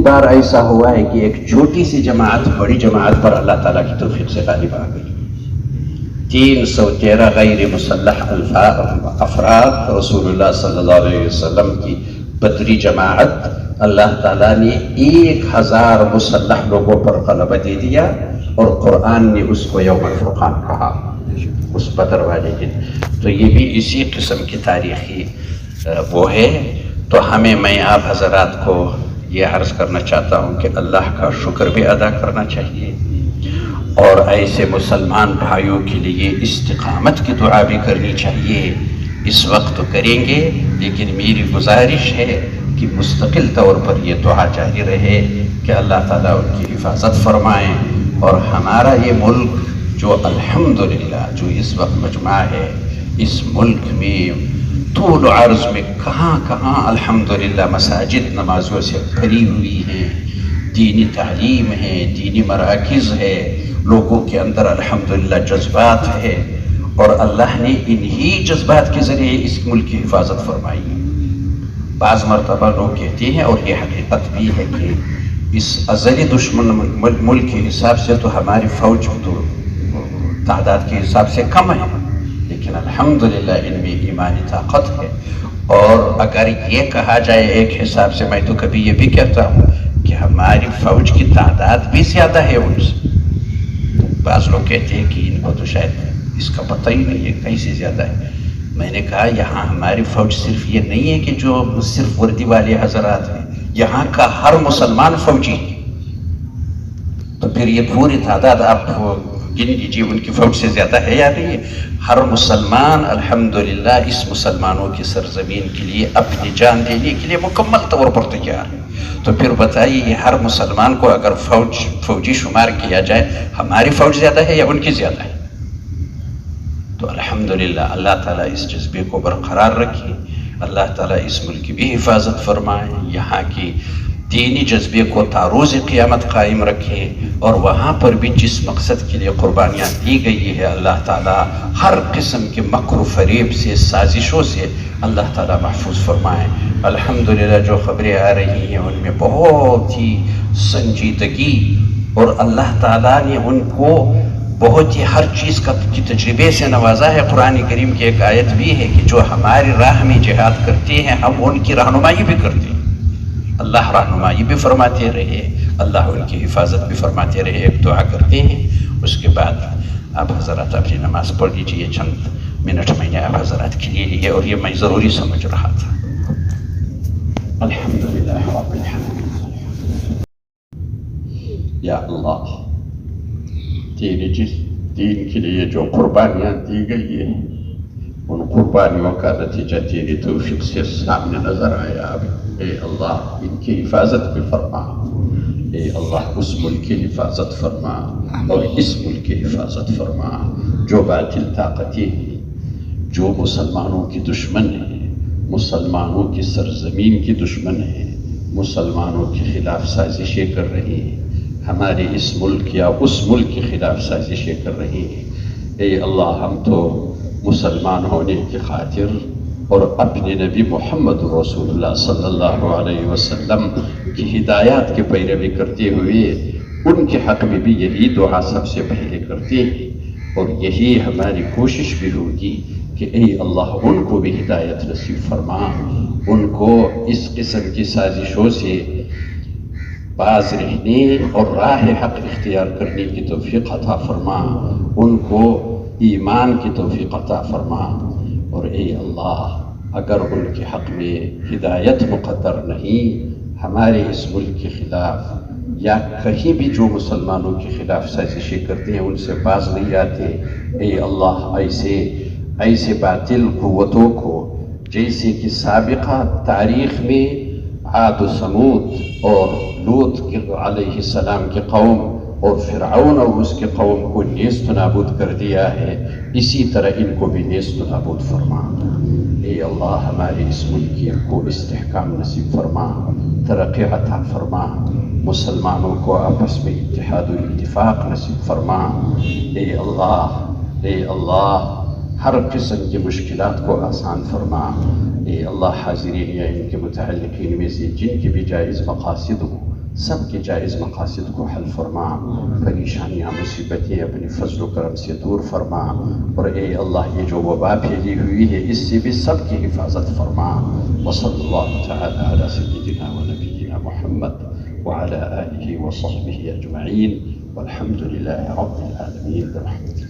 بار ایسا ہوا ہے کہ ایک چھوٹی سی جماعت بڑی جماعت پر اللہ تعالیٰ کی توفیق سے غالب آ گئی. 313 غیر مسلح افراد رسول اللہ صلی اللہ علیہ وسلم کی بدری جماعت، اللہ تعالیٰ نے 1000 مسلح لوگوں پر غلبہ دے دیا، اور قرآن نے اس کو یوم الفرقان کہا اس بدر والے دن. تو یہ بھی اسی قسم کی تاریخی وہ ہے. تو میں آپ حضرات کو یہ عرض کرنا چاہتا ہوں کہ اللہ کا شکر بھی ادا کرنا چاہیے، اور ایسے مسلمان بھائیوں کے لیے استقامت کی دعا بھی کرنی چاہیے. اس وقت تو کریں گے، لیکن میری گزارش ہے کہ مستقل طور پر یہ دعا جاری رہے کہ اللہ تعالیٰ ان کی حفاظت فرمائیں، اور ہمارا یہ ملک جو الحمدللہ جو اس وقت مجمع ہے، اس ملک میں طول و عرض میں کہاں کہاں الحمدللہ مساجد نمازوں سے بھری ہوئی ہیں، دینی تعلیم ہے، دینی مراکز ہے، لوگوں کے اندر الحمدللہ جذبات ہے، اور اللہ نے انہی جذبات کے ذریعے اس ملک کی حفاظت فرمائی. بعض مرتبہ لوگ کہتے ہیں، اور یہ حقیقت بھی ہے، کہ اس ازلی دشمن ملک کے حساب سے تو ہماری فوج تو تعداد کے حساب سے کم ہے، لیکن الحمدللہ ان میں ایمانی طاقت ہے. اور اگر یہ کہا جائے ایک حساب سے، میں تو کبھی یہ بھی کہتا ہوں کہ ہماری فوج کی تعداد بھی زیادہ ہے ان سے. بعض لوگ کہتے ہیں کہ ان کو تو شاید اس کا پتہ ہی نہیں ہے کیسے زیادہ ہے. میں نے کہا یہاں ہماری فوج صرف یہ نہیں ہے کہ جو صرف وردی والے حضرات ہیں، یہاں کا ہر مسلمان فوجی ہے. تو پھر یہ پوری تعداد آپ گن لیجیے ان کی فوج سے زیادہ ہے یا نہیں ہے. ہر مسلمان الحمدللہ اس مسلمانوں کی سرزمین کے لیے اپنی جان دینے کے لیے مکمل طور پر تیار ہے. تو پھر بتائیے یہ ہر مسلمان کو اگر فوجی شمار کیا جائے، ہماری فوج زیادہ ہے یا ان کی زیادہ ہے؟ تو الحمدللہ اللہ تعالیٰ اس جذبے کو برقرار رکھے، اللہ تعالیٰ اس ملک کی بھی حفاظت فرمائے، یہاں کی دینی جذبے کو تاروز قیامت قائم رکھے، اور وہاں پر بھی جس مقصد کے لیے قربانیاں دی گئی ہے اللہ تعالیٰ ہر قسم کے مکر و فریب سے، سازشوں سے اللہ تعالیٰ محفوظ فرمائے. الحمدللہ جو خبریں آ رہی ہیں ان میں بہت ہی سنجیدگی، اور اللہ تعالیٰ نے ان کو بہت ہی ہر چیز کی تجربے سے نوازا ہے. قرآن کریم کی ایک آیت بھی ہے کہ جو ہماری راہ میں جہاد کرتے ہیں ہم ان کی رہنمائی بھی کرتے ہیں. اللہ رہنمائی بھی فرماتے رہے، اللہ ان کی حفاظت بھی فرماتے رہے. ایک دعا کرتے ہیں، اس کے بعد آپ حضرات اپنی نماز پڑھ لیجیے. چند منٹ میں نے آپ حضرات کے لیے لیے، اور یہ میں ضروری سمجھ رہا تھا. الحمدللہ رب العالمین. یا اللہ، تیرے جس دین کے لیے جو قربانیاں دی گئی ہیں، ان قربانیوں کا نتیجہ تیری توفیق سے سامنے نظر آیا. اے اللہ ان کی حفاظت بھی فرما، اے اللہ اس ملک کی حفاظت فرما، اور اس ملک کی حفاظت فرما. جو باطل طاقتیں ہیں، جو مسلمانوں کی دشمن ہیں، مسلمانوں کی سرزمین کی دشمن ہیں، مسلمانوں کے خلاف سازشیں کر رہے ہیں، ہمارے اس ملک یا اس ملک کے خلاف سازشیں کر رہے ہیں، اے اللہ ہم تو مسلمان ہونے کی خاطر اور اپنے نبی محمد رسول اللہ صلی اللہ علیہ وسلم کی ہدایات کی پیروی کرتے ہوئے ان کے حق میں بھی یہی دعا سب سے پہلے کرتے ہیں، اور یہی ہماری کوشش بھی ہوگی کہ اے اللہ ان کو بھی ہدایت نصیب فرما، ان کو اس قسم کی سازشوں سے باز رہنے اور راہ حق اختیار کرنے کی توفیق عطا فرما، ان کو ایمان کی توفیق عطا فرما. اور اے اللہ اگر ان کے حق میں ہدایت مقدر نہیں، ہمارے اس ملک کے خلاف یا کہیں بھی جو مسلمانوں کے خلاف سازشیں کرتے ہیں ان سے باز نہیں آتے، اے اللہ ایسے باطل قوتوں کو جیسے کہ سابقہ تاریخ میں عاد و سمود اور لوط علیہ السلام کے قوم اور فرعون اور اس کے قوم کو نیست و نابود کر دیا ہے، اسی طرح ان کو بھی نیست و نابود فرما. اے اللہ ہمارے اس ملک کو استحکام نصیب فرما، ترقی عطا فرما، مسلمانوں کو آپس میں اتحاد و اتفاق نصیب فرما. اے اللہ ہر قسم کی مشکلات کو آسان فرما. اے اللہ حاضرین یا ان کے متعلقین میں سے جن کی بھی جائز مقاصد ہوں سب کے جائز مقاصد کو حل فرما، پریشانیاں مصیبتیں اپنے فضل و کرم سے دور فرما، اور اے اللہ یہ جو وبا پھیلی ہوئی ہے اس سے بھی سب کی حفاظت فرما۔ وصلی اللہ تعالی علی سیدنا و نبینا محمد وعلى آلہ وصحبہ اجمعین، والحمد للہ رب العالمین برحمتہ۔